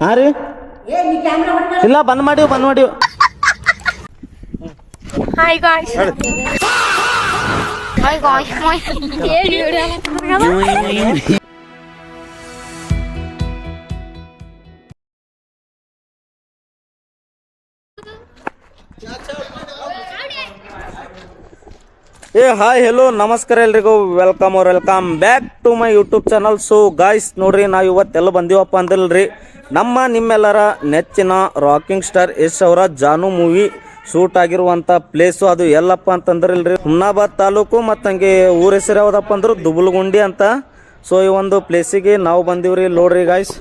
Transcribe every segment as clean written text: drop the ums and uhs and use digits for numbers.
ಹಾ ರೀ ಇಲ್ಲ ಬಂದ್ ಮಾಡಿವ್ ಹಾಯ್ ಗಾಯ್ಸ್ ಹಾಯ್ ಹೆಲೋ ನಮಸ್ಕಾರ ಎಲ್ರಿಗೂ welcome back to my YouTube channel. So guys ನೋಡ್ರಿ ನಾವು ಇವತ್ತೆಲ್ಲ ಬಂದೀವಪ್ಪ ಅಂದಿಲ್ರಿ, ನಿಮ್ಮೆಲ್ಲರ ನೆಚ್ಚಿನ ರಾಕಿಂಗ್ ಸ್ಟಾರ್ ಯಶ್ ಅವರ ಜಾನು ಮೂವಿ ಶೂಟ್ ಆಗಿರುವಂಥ ಪ್ಲೇಸು ಅದು ಎಲ್ಲಪ್ಪ ಅಂತಂದ್ರಿಲ್ರಿ, ಹುಮ್ನಾಬಾದ್ ತಾಲೂಕು ಮತ್ತು ಹಂಗೆ ಊರ ಹೆಸರು ಯಾವುದಪ್ಪ ಅಂದ್ರೆ ದುಬುಲ್ಗುಂಡಿ ಅಂತ. ಸೊ ಈ ಒಂದು ಪ್ಲೇಸಿಗೆ ನಾವು ಬಂದೀವ್ರಿ. ನೋಡ್ರಿ ಗಾಯ್ಸ್,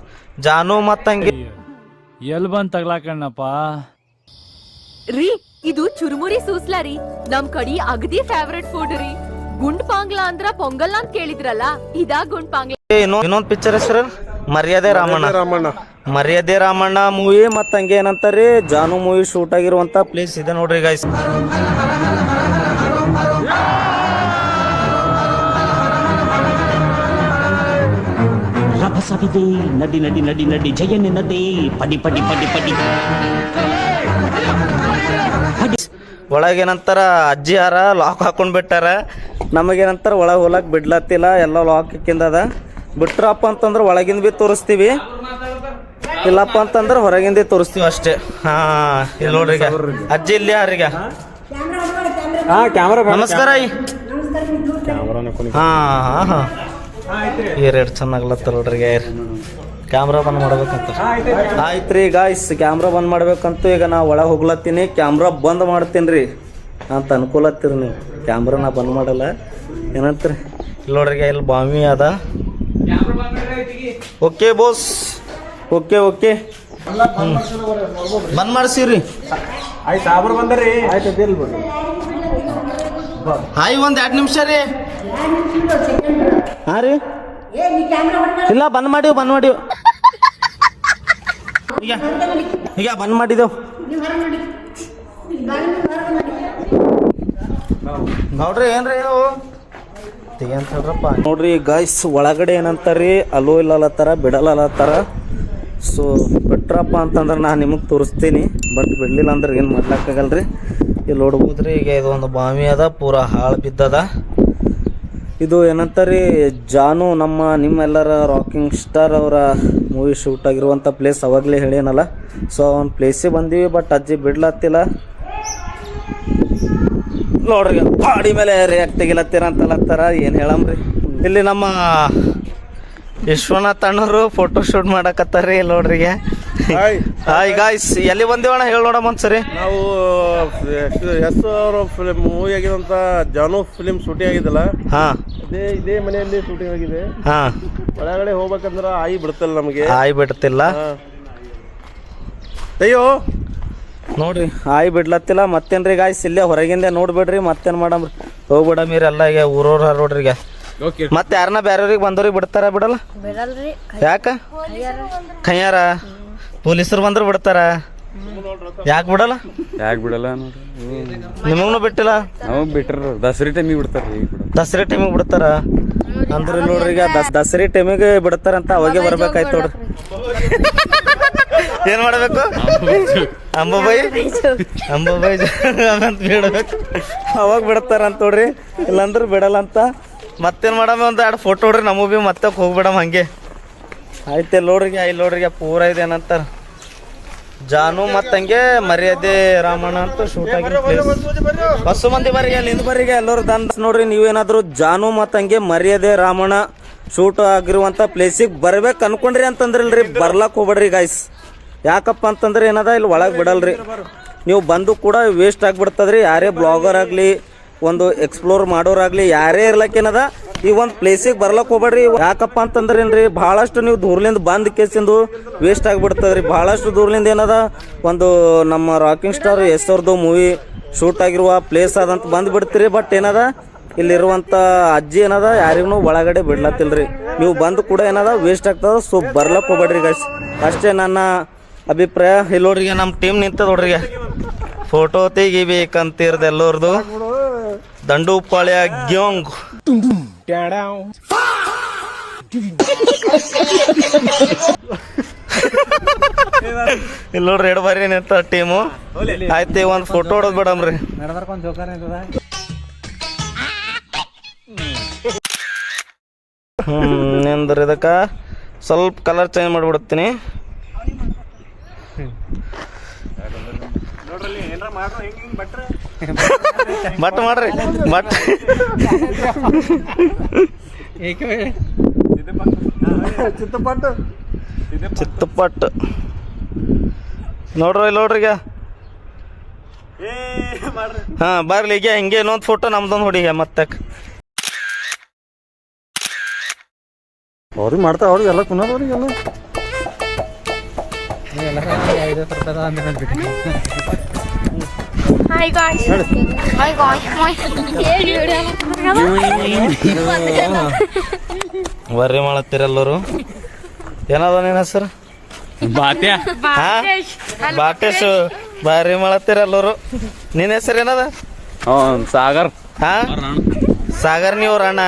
ಜಾನು ಮತ್ತು ಹಂಗೆ ಎಲ್ ಬಂದ್ ತಗ್ಲಾಕಣ್ಣಪ್ಪ ರೀ, ಇದು ಚುರುಮುರಿ ಸೂಸ್ಲಾ ರೀ, ನಮ್ ಕಡಿ ಅಗದಿ ಫೇವರೆಟ್ ಫುಡ್ ರೀ. ಗುಂಡ್ ಪಾಂಗ್ಲಾ ಅಂದ್ರ ಪೊಂಗಲ್ ಅಂತ ಕೇಳಿದ್ರಲ್ಲ, ಇದಾ ಗುಂಡ್ ಪಾಂಗ್ಲಾ. ಇನ್ನೊಂದ್ ಪಿಕ್ಚರ್ ಹೆಸರು ಮರ್ಯಾದೆ ರಾಮಣ್ಣ ಮೂವಿ ಮತ್ತು ಹಂಗೆ ಏನಂತಾರಿ ಜಾನು ಮೂವಿ ಶೂಟ್ ಆಗಿರುವಂತ ಪ್ಲೇಸ್ ಇದೆ ನೋಡ್ರಿ ಗಾಯ್ಸ್. ರಭಸವಿದೆ ನಡಿ ನಡಿ ನಡಿ ನಡಿ ಜಯನೆ ನದಿ ಪಡಿ ಪಡಿ ಪಡಿ ಪಡಿ. ಒಳಗೇನಂತಾರ ಅಜ್ಜಿ ಯಾರ ಲಾಕ್ ಹಾಕೊಂಡ್ ಬಿಟ್ಟಾರ, ನಮಗೇನಂತಾರ ಒಳಗೆ ಹೋಲಕ್ ಬಿಡ್ಲತ್ತಿಲ್ಲ, ಎಲ್ಲ ಲಾಕ್ ಹಾಕಿಂದದ. ಬಿಟ್ರಪ್ಪ ಅಂತಂದ್ರೆ ಒಳಗಿಂದ ಬಿ ತೋರಿಸ್ತೀವಿ, ಇಲ್ಲಪ್ಪ ಅಂತಂದ್ರೆ ಹೊರಗಿಂದ ತೋರಿಸ್ತೀವಿ ಅಷ್ಟೇ. ಹಾ ಇಲ್ಲಿ ನೋಡ್ರಿ ಈಗ ಅಜ್ಜಿ ಇಲ್ಲಿ ಯಾರೀಗ. ನಮಸ್ಕಾರ. ಹಾ ಹಾ ಏರ್ ಚೆನ್ನಾಗ್ಲತ್ತ ನೋಡ್ರಿ ಕ್ಯಾಮ್ರಾ ಬಂದ್ ಮಾಡ್ಬೇಕಂತ. ಆಯ್ತು ರೀ ಗಾಯ್ಸ್, ಕ್ಯಾಮ್ರಾ ಬಂದ್ ಮಾಡ್ಬೇಕಂತ ಈಗ ನಾ ಒಳಗೆ ಹೋಗ್ಲತ್ತೀನಿ. ಕ್ಯಾಮ್ರಾ ಬಂದ್ ಮಾಡ್ತೀನಿ ರೀ ಅಂತ ಅನ್ಕೊಲತ್ತೀರಿ ನೀವು, ಕ್ಯಾಮ್ರಾ ನಾ ಬಂದ್ ಮಾಡಲ್ಲ ಏನಂತೀರಿ. ಇಲ್ಲಿ ನೋಡ್ರಿ ಇಲ್ಲಿ ಬಾವಿ ಅದ. ಓಕೆ ಬೋಸ್, ಓಕೆ ಬಂದ್ ಮಾಡ್ಸಿವ್ರಿ. ಆಯ್ ಒಂದ್ 2 ನಿಮಿಷ ರೀ. ಹಾ ರೀ ಇಲ್ಲ ಬಂದ್ ಮಾಡಿವ್ ಈಗ ಬಂದ್ ಮಾಡಿದೆವು. ನೋಡ್ರಿ ಏನ್ರಿ ಇದು ಅಂತ ಹೇಳ್ರಪ್ಪ. ನೋಡ್ರಿ ಗಾಯ್ಸ್, ಒಳಗಡೆ ಏನಂತಾರಿ ಅಲೋ ಇಲ್ಲತ್ತಾರ, ಬಿಡಲ್ಲತ್ತಾರ. ಸೊ ಬಿಟ್ರಪ್ಪ ಅಂತಂದ್ರೆ ನಾನು ನಿಮಗೆ ತೋರಿಸ್ತೀನಿ, ಬಟ್ ಬಿಡ್ಲಿಲ್ಲ ಅಂದ್ರೆ ಏನು ಮಾಡ್ಲಿಕ್ಕಾಗಲ್ರಿ. ಇಲ್ಲಿ ನೋಡ್ಬೋದ್ರಿ ಈಗ ಇದು ಒಂದು ಬಾವಿ ಅದ, ಪೂರಾ ಹಾಳು ಬಿದ್ದದ. ಇದು ಏನಂತಾರಿ ಜಾನು ನಿಮ್ಮೆಲ್ಲರ ರಾಕಿಂಗ್ ಸ್ಟಾರ್ ಅವರ ಮೂವಿ ಶೂಟ್ ಆಗಿರುವಂಥ ಪ್ಲೇಸ್. ಅವಾಗಲೇ ಹೇಳೇನಲ್ಲ. ಸೊ ಒಂದು ಪ್ಲೇಸಿಗೆ ಬಂದೀವಿ, ಬಟ್ ಅಜ್ಜಿ ಬಿಡ್ಲತ್ತಿಲ್ಲ ನೋಡ್ರಿ. ಬಾಡಿ ಮೇಲೆ ರಿಯಾಕ್ಟ್ ತೆಗಿಲತ್ತೀರ ಅಂತಲತ್ತಾರ, ಏನು ಹೇಳಮ್ರಿ. ಇಲ್ಲಿ ನಮ್ಮ ವಿಶ್ವನಾಥ್ ಅಣ್ಣವರು ಫೋಟೋ ಶೂಟ್ ಮಾಡಕತ್ತಾರ್ರಿ ನೋಡ್ರಿ. ಹಾಯ್ ಗಾಯ್ಸ್, ಎಲ್ಲಿ ಬಂದೇವಣ್ಣ ಹೇಳಿ ನೋಡಮ್ಮ ಒಂದ್ಸರಿ. ನಾವು ಎಸ್ ಅವರ ಫಿಲ್ಮ್ ಮೂವಿ ಆಗಿದಂತ ಜಾನು ಫಿಲ್ಮ್ ಶೂಟಿಂಗ್ ಆಗಿದ್ದಲ್ಲ, ಇದೇ ಮನೆಯಲ್ಲಿ ಶೂಟಿಂಗ್ ಆಗಿದೆ. ಒಳಗಡೆ ಹೋಗ್ಬೇಕಂದ್ರ ಆಯಿ ಬಿಡ್ತಿಲ್ಲ ನಮಗೆ, ಬಿಡ್ತಿಲ್ಲ ಅಯ್ಯೋ ನೋಡ್ರಿ, ಬಿಡ್ಲತ್ತಿಲ್ಲ. ಮತ್ತೇನ್ರಿ ಗಾಯ್ಸ್, ಇಲ್ಲೇ ಹೊರಗಿಂದ ನೋಡ್ಬಿಡ್ರಿ, ಮತ್ತೇನ್ ಮಾಡಮ್ರಿ. ಹೋಗ್ಬಿಡಮ್ರಿ ಎಲ್ಲ ಈಗ ಊರವ್ರ ನೋಡ್ರಿ. ಈಗ ಮತ್ತೆ ಯಾರನ್ನ ಬೇರೆಯವ್ರಿಗೆ ಬಂದವ್ರಿಗೆ ಬಿಡ್ತಾರ ಬಿಡಲ್ಲ? ಯಾಕ ಖಯ್ಯಾರ ಪೊಲೀಸರು ಬಂದ್ರೆ ಬಿಡ್ತಾರ, ಯಾಕೆ ಬಿಡಲ್ಲ? ನಿಮಗೂ ಬಿಟ್ಟಿಲ್ಲ? ದಸರಿ ಟೈಮಿಗೆ ಬಿಡ್ತಾರ ಅಂದ್ರೆ ನೋಡ್ರಿ. ಈಗ ದಸರಿ ಟೈಮಿಗೆ ಬಿಡ್ತಾರಂತ ಅವಾಗೆ ಬರ್ಬೇಕಾಯ್ತು ನೋಡ್ರಿ. ಏನ್ ಮಾಡ್ಬೇಕು? ಅಂಬಾಬಾಯಿ ಅಂತ ಬಿಡ್ಬೇಕು, ಅವಾಗ ಬಿಡ್ತಾರಂತ ನೋಡ್ರಿ, ಇಲ್ಲಾಂದ್ರೆ ಬಿಡಲ್ಲ ಅಂತ. ಮತ್ತೇನ್ ಮಾಡಮ್ಮ, ಒಂದು 2 ಫೋಟೋ ನೋಡ್ರಿ ನಮಗ್ ಬಿ ಮತ್ತೆ ಹೋಗ್ಬಿಡಮ್ ಹಂಗೆ. ಆಯ್ತು ನೋಡ್ರಿಗೆ ಇಲ್ಲಿ ನೋಡ್ರಿಗೆ ಪೂರ ಇದೆ ಏನಂತಾರ ಜಾನು ಮತ್ತು ಹಂಗೆ ಮರ್ಯಾದೆ ರಾಮಣ್ಣ ಅಂತ ಶೂಟ್ ಆಗಿರೋ ಪ್ಲೇಸ್. ಹೊಸ ಮಂದಿ ಬರ್ರಿ, ಅಲ್ಲಿಂದ ಬರ್ರಿಗೆ ಎಲ್ಲರೂ ದಂಡ ನೋಡ್ರಿ. ನೀವೇನಾದ್ರು ಜಾನು ಮತ್ತು ಹಂಗೆ ಮರ್ಯಾದೆ ರಾಮಣ್ಣ ಶೂಟ್ ಆಗಿರುವಂಥ ಪ್ಲೇಸಿಗೆ ಬರ್ಬೇಕು ಅನ್ಕೊಂಡ್ರಿ ಅಂತಂದ್ರಲ್ರಿ, ಬರ್ಲಾಕ್ ಹೋಗ್ಬೇಡ್ರಿ ಗಾಯ್ಸ್. ಯಾಕಪ್ಪ ಅಂತಂದ್ರೆ ಏನದ ಇಲ್ಲಿ ಒಳಗೆ ಬಿಡಲ್ರಿ. ನೀವು ಬಂದು ಕೂಡ ವೇಸ್ಟ್ ಆಗಿಬಿಡ್ತದ್ರಿ. ಯಾರೇ ಬ್ಲಾಗರ್ ಆಗಲಿ, ಒಂದು ಎಕ್ಸ್ಪ್ಲೋರ್ ಮಾಡೋರಾಗ್ಲಿ, ಯಾರೇ ಇರ್ಲಕ್ಕೇನದ ಈ ಒಂದು ಪ್ಲೇಸಿಗೆ ಬರ್ಲಕ್ಕೆ ಹೋಗ್ಬೇಡ್ರಿ. ಯಾಕಪ್ಪ ಅಂತಂದ್ರೆ ಏನ್ರಿ, ಭಾಳಷ್ಟು ನೀವು ದೂರ್ಲಿಂದ ಬಂದ್ ಕೇಸಿಂದು ವೇಸ್ಟ್ ಆಗಿಬಿಡ್ತದ್ರಿ. ಭಾಳಷ್ಟು ದೂರ್ಲಿಂದ ಏನದ ಒಂದು ನಮ್ಮ ರಾಕಿಂಗ್ ಸ್ಟಾರ್ ಯಶ್ ಅವ್ರದ್ದು ಮೂವಿ ಶೂಟ್ ಆಗಿರುವ ಪ್ಲೇಸ್ ಅದಂತ ಬಂದುಬಿಡ್ತೀರಿ. ಬಟ್ ಏನದ ಇಲ್ಲಿರುವಂಥ ಅಜ್ಜಿ ಏನದ ಯಾರಿಗೂ ಒಳಗಡೆ ಬಿಡ್ಲತ್ತಿಲ್ರಿ. ನೀವು ಬಂದು ಕೂಡ ಏನದ ವೇಸ್ಟ್ ಆಗ್ತದ. ಸೊ ಬರ್ಲಕ್ಕೆ ಹೋಗ್ಬೇಡ್ರಿ ಗೈಸ್, ಅಷ್ಟೇ ನನ್ನ ಅಭಿಪ್ರಾಯ. ಇಲ್ಲಿ ನೋಡ್ರಿಗೆ ನಮ್ಮ ಟೀಮ್ ನಿಂತದ ನೋಡ್ರಿಗೆ, ಫೋಟೋ ತೆಗಿಬೇಕಂತಿರ್ದು ಎಲ್ಲರದು. ದಂಡುಪಾಳ್ಯ ಗ್ಯಾಂಗ್ ಇಲ್ಲಿ ನೋಡ್ರಿ ಎರಡು ಬಾರಿ ನಿಂತ ಟೀಮು. ಆಯ್ತು ಒಂದು ಫೋಟೋ ಹೊಡೋದು ಬಿಡಮ್ರಿ. ನಿಂದ್ರಿ ಇದಕ್ಕ ಸ್ವಲ್ಪ ಕಲರ್ ಚೇಂಜ್ ಮಾಡಿಬಿಡ್ತೀನಿ. ಬಟ್ ಮಾಡ್ರಿ ಬಟ್ ಚಿತ್ತಪಟ್ಟು ನೋಡ್ರಿ ನೋಡ್ರಿ ಈಗ. ಹಾ ಬರ್ಲಿ ಈಗ ಹಿಂಗೆ ಇನ್ನೊಂದು ಫೋಟೋ ನಮ್ದೊಂದು ಹೊಡಿಗ ಮತ್ತೆ ಅವ್ರಿಗೆ ಮಾಡ್ತಾ ಅವ್ರಿಗೆ ಎಲ್ಲ ಕುನ್ನೋದವ್ರಿಗೆಲ್ಲ Hi guys. Hi guys. ವರ್ರಿ ಮಾಡತ್ತೀರೆಲ್ಲರು. ಏನದ ನಿನ್ನ ಹೆಸರು? ಬಾತ್ಯಾ ಬಾಟೇಶ್. ಬಾರಿ ಮಾಡತ್ತೀರೆಲ್ಲರು. ನಿನ್ನ ಹೆಸರು ಏನದ? ಸಾಗರ್. ಹಾ ಸಾಗರ್ ನೀವ್ರ ಅಣ್ಣ.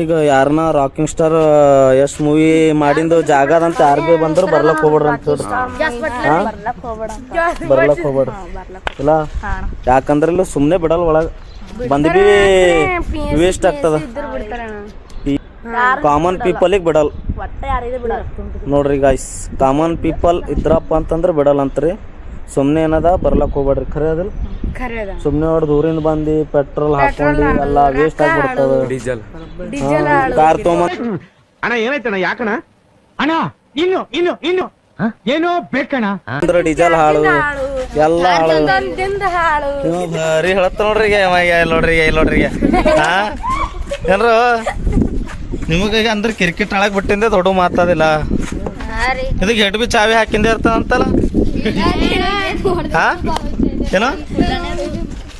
ಈಗ ಯಾರನ್ನ ರಾಕಿಂಗ್ ಸ್ಟಾರ್ ಎಷ್ಟ್ ಮೂವಿ ಮಾಡಿಂದು ಜಾಗದಂತ ಯಾರು ಭೀ ಬಂದ್ರು ಬರ್ಲಕ್ ಹೋಗ್ಬೇಡ್ರಿ ಅಂತ ಬರ್ಲಕ್ ಹೋಗ್ಬೇಡ್ರಿ ಇಲ್ಲ. ಯಾಕಂದ್ರೆ ಇಲ್ಲಿ ಸುಮ್ನೆ ಬಿಡಲ್ ಒಳಗ ಬಂದ್ ಬಿ ವೇಸ್ಟ್ ಆಗ್ತದ. ಕಾಮನ್ ಪೀಪಲಿಗೆ ಬಿಡಲ್ ನೋಡ್ರಿ ಗಾಯ್ಸ್. ಕಾಮನ್ ಪೀಪಲ್ ಇದ್ರಪ್ಪ ಅಂತಂದ್ರೆ ಬಿಡಲ್ ಅಂತ್ರಿ. ಸುಮ್ನೆ ಏನದ ಬರ್ಲಕ್ ಹೋಗ್ಬೇಡ್ರಿ. ಖರೆ ಅದಲ್ ಸುಮ್ನೆ ಹೊಡೆದು ಊರಿಂದ ಬಂದು ಪೆಟ್ರೋಲ್ ಹಾಕೊಂಡು ಎಲ್ಲ ವೇಸ್ಟ್ ಆಗ್ಬಿಡ್ತದ. ಕಾರ್ ತೊಗೊಂಬಂದ್ ಅಣ್ಣ ಏನಾಯ್ತಣ್ಣ ಯಾಕಣ್ಣ ಅಣ್ಣ ಇನ್ನು ಇನ್ನು ಇನ್ನು ಏನೋ ಬೇಕಣ್ಣ ಅಂದ್ರೆ ಡೀಸೆಲ್ ಹಾಳು ಎಲ್ಲ ಹಾಳು. ಭಾರಿ ಹೇಳತ್ತ ನೋಡ್ರಿ ನೋಡ್ರಿ ನೋಡ್ರಿ ಹಾ ಏನ್ರು ನಿಮಗೆ ಅಂದ್ರೆ ಕ್ರಿಕೆಟ್ ಆಡಕ್ ಬಿಟ್ಟಿಂದೆ ದೊಡ್ಡ ಮಾತಾದಿಲ್ಲ. ಇದಕ್ಕೆ ಹೆಡ್ ಬಿ ಚಾವಿ ಹಾಕಿಂದೆ ಇರ್ತದಂತಲ್ಲ. ಹಾ ಏನೋ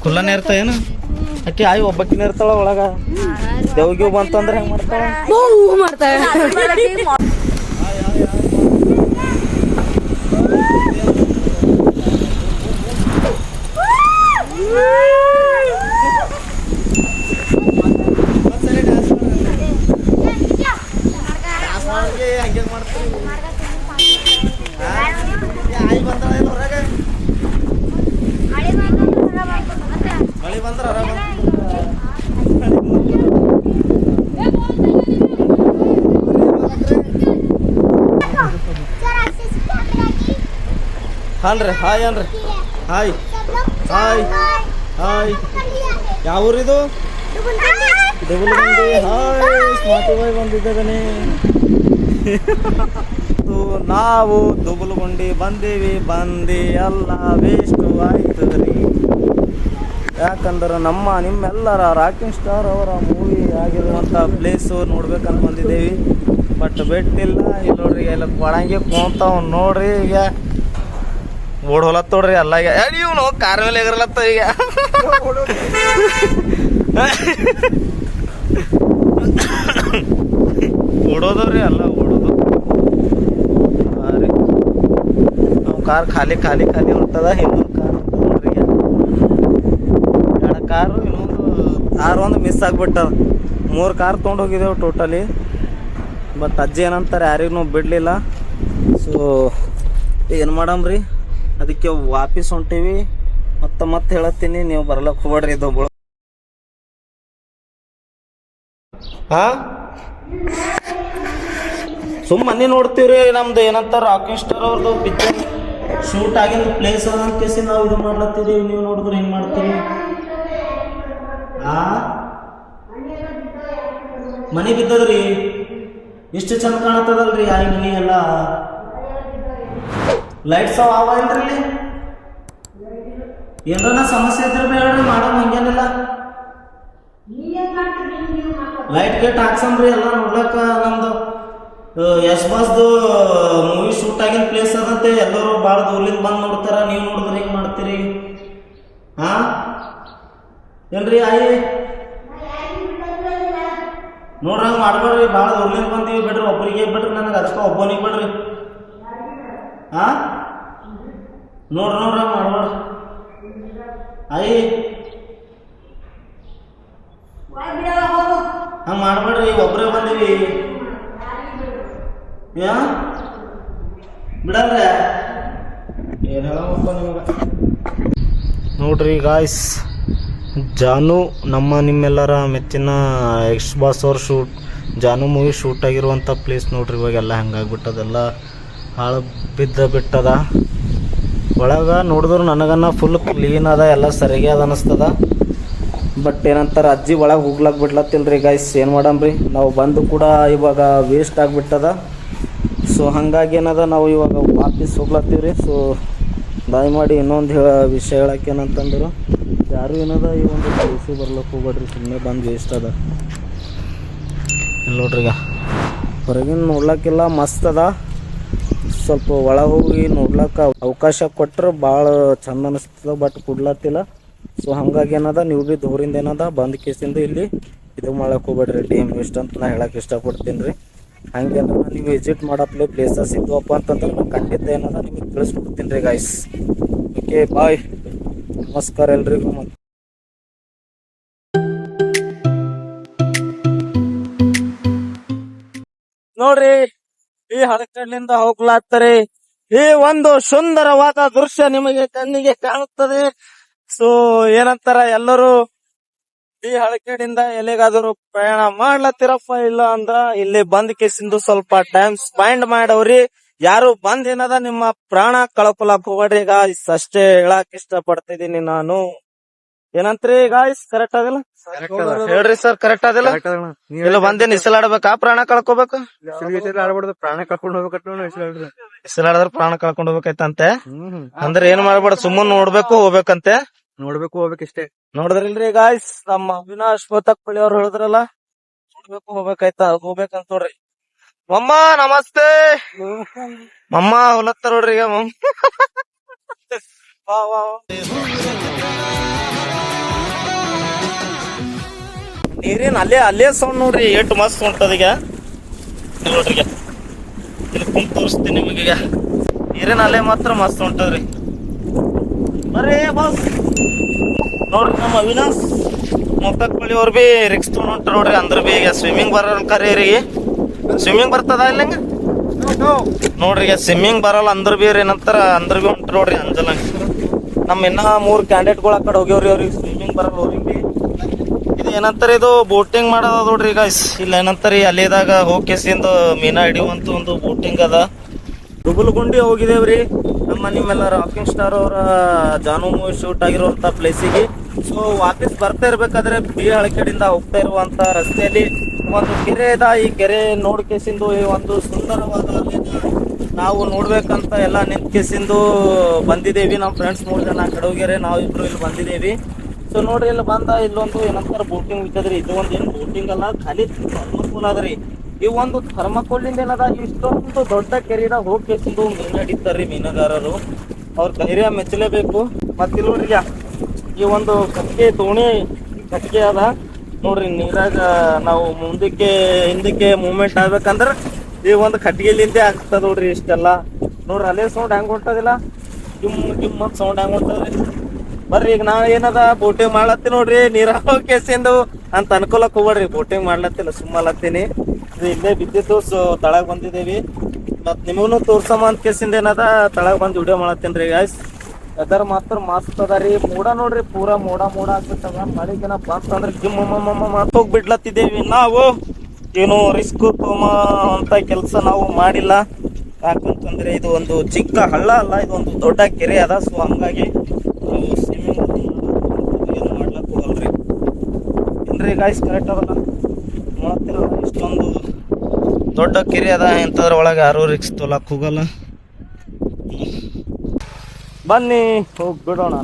ಕುಲ್ಲನೇ ಇರ್ತ ಏನು ಅಕ್ಕಿ ಆಯ್ ಒಬ್ಬಕ್ಕಿನ ಇರ್ತಾಳ ಒಳಗ. ದೇವ್ಗಿವ್ ಬಂತಂದ್ರೆ ಹೆಂಗ್ ಮಾಡ್ತಾಳ? ಮಳಿ ಬಂದ್ರ ಹಾನ್ರಿ ಹಾಯ್ ಅನ್ರಿ ಹಾಯ್ ಹಾಯ್ ಹಾಯ್. ಯಾವ ಊರಿದು? ದೇಗುಲಗುಂಡಿ. ಹಾಯ್ ಸ್ಮಾರ್ಟಿ ಬಾಯ್ ಬಂದಿದ್ದೇನೆ. ನಾವು ದುಗುಲಗುಂಡಿ ಬಂದೀವಿ ಬಂದು ಎಲ್ಲ ವೇಸ್ಟು ಆಯ್ತು ರೀ. ಯಾಕಂದ್ರೆ ನಿಮ್ಮೆಲ್ಲರ ರಾಕಿಂಗ್ ಸ್ಟಾರ್ ಅವರ ಮೂವಿ ಆಗಿರುವಂಥ ಪ್ಲೇಸು ನೋಡ್ಬೇಕಂತ ಬಂದಿದ್ದೇವೆ. ಬಟ್ ಬೆಟ್ಟಿಲ್ಲ. ಇಲ್ಲಿ ನೋಡ್ರಿ ಎಲ್ಲ ಕೊಳಂಗಿ ಕುಂತಾವ್ ನೋಡ್ರಿ. ಈಗ ಓಡ್ ಹೊಲತ್ ನೋಡ್ರಿ ಎಲ್ಲ. ಈಗ ನೀವು ಕಾರ್ ಮೇಲೆ ಎಗರಲತ್ತ ಈಗ ಓಡೋದವ್ರಿ ಎಲ್ಲ ಓಡೋದು. ನಾವು ಕಾರ್ ಖಾಲಿ ಖಾಲಿ ಖಾಲಿ ಹೊರ್ತದ. ಇನ್ನೊಂದು ಕಾರ್ ನೋಡ್ರಿ ಎರಡು ಕಾರು ಇನ್ನೊಂದು ಕಾರ್ ಒಂದು ಮಿಸ್ ಆಗ್ಬಿಟ್ಟದ. 3 ಕಾರ್ ತೊಗೊಂಡು ಹೋಗಿದ್ದೇವೆ ಟೋಟಲಿ. ಬಟ್ ಅಜ್ಜಿ ಏನಂತಾರೆ ಯಾರಿಗೂ ಬಿಡಲಿಲ್ಲ. ಸೊ ಏನು ಮಾಡಮ್ರಿ ಅದಕ್ಕೆ ವಾಪಸ್ ಹೊಂಟೀವಿ. ಮತ್ತೆ ಹೇಳತ್ತೀನಿ ನೀವು ಬರ್ಲಕ್ಕೆ ಹೋಗ್ಬೇಡ್ರಿ. ಇದು ಹಾ ಮನೆ ನೋಡ್ತೀವ್ರಿ. ನಮ್ದು ಏನಂತ ರಾಕಿಂಗ್ ಸ್ಟಾರ್ ಅವ್ರದ್ದು ಪಿಕ್ಚರ್ ಶೂಟ್ ಆಗಿಂದ ಪ್ಲೇಸ್ ಅದ ಅಂತ ಕೇಸಿ ನಾವು ಇದು ಮಾಡ್ಲತ್ತಿದ್ದೀವಿ. ನೀವು ನೋಡಿದ್ರೆ ಹೆಂಗೆ ಮಾಡ್ತೀವಿ? ಮನೆ ಬಿದ್ದದ್ರಿ. ಇಷ್ಟು ಚಂದ ಕಾಣತ್ತದಲ್ರಿ ಆ ಮನಿ ಎಲ್ಲ. ಲೈಟ್ಸ್ ಅವ ಇಲ್ರಿ. ಏನಾರ ಸಮಸ್ಯೆ ಇದ್ರೆ ಬೇಡ್ರಿ ಮಾಡೋಣ, ಹಂಗೇನಿಲ್ಲ. ಲೈಟ್ ಗೇಟ್ ಹಾಕ್ಸಮ್ರಿ ಎಲ್ಲ ನೋಡ್ಲಕ್ಕ. ನಮ್ದು ಯಶ್ ಬಾಸ್ದು ಮೂವಿ ಶೂಟ್ ಆಗಿನ ಪ್ಲೇಸ್ ಅದಂತೆ. ಎಲ್ಲರೂ ಭಾಳ ದೂರ್ಲಿಂದ ಬಂದು ನೋಡ್ತಾರ. ನೀವು ನೋಡಿದ್ರೆ ಹೆಂಗೆ ಮಾಡ್ತೀರಿ? ಹಾ ಏನ್ರಿ ಆಯಿ ನೋಡ್ರಿ ಹಂಗೆ ಮಾಡ್ಬೇಡ್ರಿ. ಭಾಳ ದೂರ್ಲಿಂದ ಬಂದೀವಿ ಬಿಡ್ರಿ. ಒಬ್ಬರಿಗೆ ಬಿಡ್ರಿ, ನನಗೆ ಅದಕ್ಕೆ ಒಬ್ಬನಿಗೆ ಬಿಡ್ರಿ. ಹಾ ನೋಡ್ರಿ ಹಂಗೆ ಮಾಡ್ಬೇಡ್ರಿ ಆಯಿ. ಹಂಗೆ ಮಾಡ್ಬೇಡ್ರಿ. ಒಬ್ಬರೇ ಬಂದೀವಿ. ಬಿಡಲ್ರೆ ಏನು ಹೇಳಪ್ಪ ನಿಮಗೆ. ನೋಡ್ರಿ ಗಾಯ್ಸ್, ಜಾನು ನಮ್ಮ ನಿಮ್ಮೆಲ್ಲರ ಮೆಚ್ಚಿನ ಎಕ್ಸ್ ಬಾಸ್ ಅವ್ರ ಜಾನು ಮೂವಿ ಶೂಟ್ ಆಗಿರುವಂಥ ಪ್ಲೇಸ್ ನೋಡ್ರಿ. ಇವಾಗೆಲ್ಲ ಹಂಗಾಗ್ಬಿಟ್ಟದೆಲ್ಲ ಹಾಳು ಬಿಟ್ಟದ. ಒಳಗೆ ನೋಡಿದ್ರು ನನಗನ್ನ ಫುಲ್ ಕ್ಲೀನ್ ಅದ, ಎಲ್ಲ ಸರಿಗೆ ಅದ ಅನ್ನಿಸ್ತದ. ಬಟ್ ಏನಂತಾರೆ ಅಜ್ಜಿ ಒಳಗೆ ಹೋಗ್ಲಾಕ್ ಬಿಡ್ಲತ್ತಿಲ್ರಿ ಗಾಯ್ಸ್. ಏನು ಮಾಡಮ್ರಿ, ನಾವು ಬಂದು ಕೂಡ ಇವಾಗ ವೇಸ್ಟ್ ಆಗಿಬಿಟ್ಟದ. ಸೊ ಹಾಗಾಗಿ ಏನದ, ನಾವು ಇವಾಗ ವಾಪಸ್ ಹೋಗ್ಲತ್ತೀವ್ರಿ. ಸೊ ದಯಮಾಡಿ ಇನ್ನೊಂದು ವಿಷಯ ಹೇಳಕ್ಕೆ ಏನಂತಂದ್ರು, ಯಾರು ಏನದ ಈ ಒಂದು ಪ್ಲೇಸಿಗೆ ಬರ್ಲಕ್ಕೆ ಹೋಗ್ಬೇಡ್ರಿ, ಸುಮ್ಮನೆ ಬಂದು ವೇಸ್ಟ್ ಅದ. ನೋಡ್ರಿ ಈಗ ಹೊರಗಿನ ನೋಡ್ಲಕ್ಕೆಲ್ಲ ಮಸ್ತ್ ಅದ. ಸ್ವಲ್ಪ ಒಳಗೆ ಹೋಗಿ ನೋಡ್ಲಕ್ಕ ಅವಕಾಶ ಕೊಟ್ಟರೆ ಭಾಳ ಚಂದ ಅನಿಸ್ತದ, ಬಟ್ ಕೊಡ್ಲತ್ತಿಲ್ಲ. ಸೊ ಹಾಗಾಗಿ ಏನದ, ನೀವು ಭೀ ದೂರಿಂದ ಏನದ ಬಂದ್ ಕೇಸಿಂದ ಇಲ್ಲಿ ಇದು ಮಾಡಕ್ಕೆ ಹೋಗ್ಬೇಡ್ರಿ, ಟೈಮ್ ವೇಸ್ಟ್ ಅಂತ ನಾ ಹೇಳಕ್ಕೆ ಇಷ್ಟಪಡ್ತೀನಿ ರೀ. ಹಂಗೆ ನೀವು ವಿಸಿಟ್ ಮಾಡಪ್ಲೆ ಪ್ಲೇಸಸ್ ಇದ್ವಪ್ಪ ಅಂತಂದ್ರೆ ನಾನು ಖಂಡಿತ ಏನದ ನಿಮಗೆ ತಿಳಿಸ್ಕೊಡ್ತೀನಿ ರೀ ಗಾಯ್ಸ್. ಓಕೆ ಬಾಯ್, ನಮಸ್ಕಾರ ಎಲ್ರಿಗೂ. ನೋಡ್ರಿ ಈ ಹಡಕಲ್ಲಿಂದ ಹೋಗ್ಲಾತ್ತಾರೆ. ಈ ಒಂದು ಸುಂದರವಾದ ದೃಶ್ಯ ನಿಮಗೆ ಕಣ್ಣಿಗೆ ಕಾಣುತ್ತದೆ. ಸೊ ಏನಂತಾರ, ಎಲ್ಲರೂ ಈ ಹಳಕಡಿಂದ ಎಲ್ಲಿಗಾದರೂ ಪ್ರಯಾಣ ಮಾಡ್ಲತ್ತಿರಪ್ಪ, ಇಲ್ಲ ಅಂದ್ರ ಇಲ್ಲಿ ಬಂದ್ ಕೇಸಿಂದು ಸ್ವಲ್ಪ ಟೈಮ್ ಸ್ಪೆಂಡ್ ಮಾಡವ್ರಿ. ಯಾರು ಬಂದ್ ಏನದ ನಿಮ್ಮ ಪ್ರಾಣ ಕಳ್ಕೊಳಕ್ ಹೋಗ್ಬೇಡ್ರಿ ಗಾಯ್ಸ್, ಅಷ್ಟೇ ಹೇಳಕ್ ಇಷ್ಟ ಪಡ್ತಿದೀನಿ ನಾನು. ಏನಂತ್ರಿ ಗಾಯ್ಸ್, ಕರೆಕ್ಟ್ ಆಗಿಲ್ಲ ಹೇಳ್ರಿ ಸರ್, ಕರೆಕ್ಟ್ ಆಗಿಲ್ಲ. ಇಲ್ಲ ಬಂದೇನ್ ಇಸಲಾಡ್ಬೇಕಾ, ಪ್ರಾಣ ಕಳ್ಕೊಬೇಕು? ಆಡ್ಬಾರ್ದು, ಪ್ರಾಣ ಕಳ್ಕೊಂಡು ಹೋಗ್ಬೇಕಂತ ಇಸಲಾಡಿದ್ರ ಪ್ರಾಣ ಕಳ್ಕೊಂಡ್ ಹೋಗ್ಬೇಕೈತಂತೆ. ಅಂದ್ರೆ ಏನ್ ಮಾಡ್ಬೇಡ, ಸುಮ್ಮನೆ ನೋಡ್ಬೇಕು ಹೋಗ್ಬೇಕಂತೆ. ಹೋಗ್ಬೇಕಿಷ್ಟೇ. ನೋಡಿದ್ರಿಲ್ರಿ ಗಾಯ್ಸ್, ನಮ್ಮ ಅವಿನಾಶ್ ಬೋತಕ್ಪಳ್ಳಿ ಅವ್ರು ಹೇಳಿದ್ರಲ್ಲ, ನೋಡ್ಬೇಕು ಹೋಗ್ಬೇಕಂತ ನೋಡ್ರಿ. ಮಮ್ಮ ನಮಸ್ತೆ. ಮಮ್ಮ ಹೊಲತ್ತಾರ ನೋಡ್ರಿ ಈಗ ಮಮ್ಮ. ನೀರಿನ ಅಲ್ಲೇ ಸೌಂಡ್ ನೋಡ್ರಿ, ಎಷ್ಟು ಮಸ್ತ್ ಹೊಂಟದ ಈಗ ನೋಡ್ರಿ. ಇಲ್ಲಿ ಕುಂತ್ ತೋರಿಸ್ತೀನಿ ನಿಮಗೀಗ. ನೀರಿನ ಅಲ್ಲೇ ಮಾತ್ರ ಮಸ್ತ್ ಹೊಂಟದ್ರಿ. ಬರ್ರಿ ಬಾಸ್ ನೋಡ್ರಿ, ನಮ್ಮ ಅವಿನಾಶ್ ಮೊತ್ತಕ್ಪಳ್ಳಿ ಅವ್ರು ಬಿ ರಿಕ್ಸ್ ತೊಗೊಂಡ್ ಹೊಂಟ್ರ ನೋಡ್ರಿ. ಅಂದ್ರ ಬಿ ಈಗ ಸ್ವಿಮ್ಮಿಂಗ್ ಬರಲ್ಲ ಕರೀರಿ. ಸ್ವಿಮ್ಮಿಂಗ್ ಬರ್ತದ ಇಲ್ಲಂಗ ನೋಡ್ರಿ. ಈಗ ಸ್ವಿಮ್ಮಿಂಗ್ ಬರಲ್ಲ ಅಂದ್ರ ಬಿ ಏನಂತಾರ, ಅಂದ್ರ ಬಿ ಹೊಂಟ್ರ ನೋಡ್ರಿ ಅಂಜಲಂಗ. ನಮ್ಮ ಇನ್ನ 3 ಕ್ಯಾಂಡಿಡೇಟ್ಗಳು ಆ ಕಡೆ ಹೋಗ್ಯವ್ರಿ, ಅವ್ರಿಗೆ ಸ್ವಿಮ್ಮಿಂಗ್ ಬರಲ್ಲ. ಅವ್ರಿಗೆ ಇದು ಏನಂತಾರ, ಇದು ಬೋಟಿಂಗ್ ಮಾಡೋದ ನೋಡ್ರಿ ಗಾಯ್ಸ್. ಇಲ್ಲ ಏನಂತಾರ, ಅಲ್ಲಿದಾಗ ಹೋಗಿಸಿಂದ ಮೀನಾ ಹಿಡಿಯುವಂತ ಒಂದು ಬೋಟಿಂಗ್ ಅದ. ದುಗುಲ್ಗುಂಡಿ ಹೋಗಿದೇವ್ರಿ ನಮ್ಮ ನಿಮ್ಮೆಲ್ಲ ರಾಕಿಂಗ್ ಸ್ಟಾರ್ ಅವರ ಜಾನು ಮೂವಿ ಶೂಟ್ ಆಗಿರುವಂತ ಪ್ಲೇಸಿಗೆ. ಸೊ ವಾಪಸ್ ಬರ್ತಾ ಇರ್ಬೇಕಾದ್ರೆ ಬಿ ಹಳಕಡಿಂದ ಹೋಗ್ತಾ ಇರುವಂತ ರಸ್ತೆಯಲ್ಲಿ ಒಂದು ಕೆರೆ ಅದ. ಈ ಕೆರೆ ನೋಡ್ಕೇಸಿಂದು ಈ ಒಂದು ಸುಂದರವಾದ ನಾವು ನೋಡ್ಬೇಕಂತ ಎಲ್ಲ ನಿಂತ್ಕೇಸಿಂದು ಬಂದಿದ್ದೇವಿ. ನಮ್ಮ ಫ್ರೆಂಡ್ಸ್ 3 ಜನ ಕಡೆ ಹೋಗ್ಯಾರೆ, ನಾವು ಇಬ್ರು ಇಲ್ಲಿ ಬಂದಿದ್ದೇವಿ. ಸೊ ನೋಡ್ರಿ, ಇಲ್ಲಿ ಬಂದ ಇಲ್ಲೊಂದು ಏನಂತಾರ ಬೋಟಿಂಗ್ ಬಿದ್ದದ್ರಿ. ಇದು ಒಂದ್ ಏನ್ ಬೋಟಿಂಗ್ ಅಲ್ಲ, ಖಾಲಿ ಥರ್ಮಕೋಲ್ ಅದ್ರಿ. ಈ ಒಂದು ಥರ್ಮಕೋಲಿಂದ ಏನದ, ಇಷ್ಟೊಂದು ದೊಡ್ಡ ಕೆರೆದ ಹೋಗ್ಕೇಸಿಂದು ಮೀನು ಹಿಡಿತಾರ್ರಿ ಮೀನುಗಾರರು. ಅವ್ರ ಧೈರ್ಯ ಮೆಚ್ಚಲೇಬೇಕು. ಮತ್ತೆ ನೋಡ್ರಿ, ಈ ಒಂದು ಕಟ್ಟಿಗೆ ದೋಣಿ ಕಟ್ಟಿಗೆ ಅದ ನೋಡ್ರಿ. ನೀರಾಗ ನಾವು ಮುಂದಕ್ಕೆ ಹಿಂದಕ್ಕೆ ಮೂವ್ಮೆಂಟ್ ಆಗ್ಬೇಕಂದ್ರ ಈ ಒಂದು ಕಟ್ಟಿಗೆಲಿಂದೆ ಆಗ್ತದ ನೋಡ್ರಿ. ಇಷ್ಟೆಲ್ಲ ನೋಡ್ರಿ, ಅಲ್ಲೇ ಸೌಂಡ್ ಹೆಂಗ್ ಹೊಂಟದಿಲ್ಲ, ಜಿಮ್ ಅಂತ ಸೌಂಡ್ ಹೆಂಗ್ ಹೊಂಟದ್ರಿ. ಬರ್ರಿ, ಈಗ ನಾ ಏನದ ಬೋಟಿಂಗ್ ಮಾಡ್ಲತ್ತಿ ನೋಡ್ರಿ. ನೀರ ಕೇಸಿಂದು ಅಂತ ಅನ್ಕೊಳಕ್ ಹೋಗ್ಬೇಡ್ರಿ, ಬೋಟಿಂಗ್ ಮಾಡ್ಲತ್ತಿಲ್ಲ, ಸುಮ್ಮಲತ್ತೀನಿ. ಇಲ್ಲೇ ಬಿದ್ದಿದ್ದು. ಸೊ ತಳಗ್ ಬಂದಿದ್ದೇವಿ. ಮತ್ ನಿಮಗೂ ತೋರ್ಸಮ್ಮ ಅಂತ ಕೇಸಿಂದ ಏನದ ತಳಗ್ ಬಂದ್ ವಿಡಿಯೋ ಮಾಡತ್ತೀನ್ರಿ ಗಾಯ್ಸ್. ವೆದರ್ ಮಾತ್ರ ಮಸ್ತ್ ಅದ ರೀ. ಮೋಡ ನೋಡ್ರಿ, ಪೂರಾ ಮೋಡ ಆಗ್ಬಿಟ್ಟದ. ಮಳಿಗೆನ ಬಂತಂದ್ರೆ ಜಿಮ್ ಹೋಗ್ ಬಿಡ್ಲತ್ತಿದ್ದೇವಿ ನಾವು. ಏನು ರಿಸ್ಕ್ ಅಂತ ಕೆಲಸ ನಾವು ಮಾಡಿಲ್ಲ. ಯಾಕಂತಂದ್ರೆ ಇದು ಒಂದು ಚಿಕ್ಕ ಹಳ್ಳ ಅಲ್ಲ, ಇದು ಒಂದು ದೊಡ್ಡ ಕೆರೆ ಅದ. ಸೊ ಹಂಗಾಗಿ ನಾವು ಸ್ವಿಮ್ಮಿಂಗ್ ಏನು ಮಾಡ್ಲಕ್ ಹೋಗಲ್ರಿ. ಏನ್ರಿ ಗಾಯ್ಸ್, ಕರೆಕ್ಟ್ ಅದಲ್ಲ ನೋಡ್ತಿರಲ್ಲ, ಇಷ್ಟೊಂದು ದೊಡ್ಡ ಕೆರೆ ಅದ. ಇಂಥದ್ರ ಒಳಗೆ ಯಾರು ರಿಕ್ಸ್ ತೊಲಕ್ ಹೋಗಲ್ಲ. ಬನ್ನಿ ಹೋಗಿ ಬಿಡೋಣ.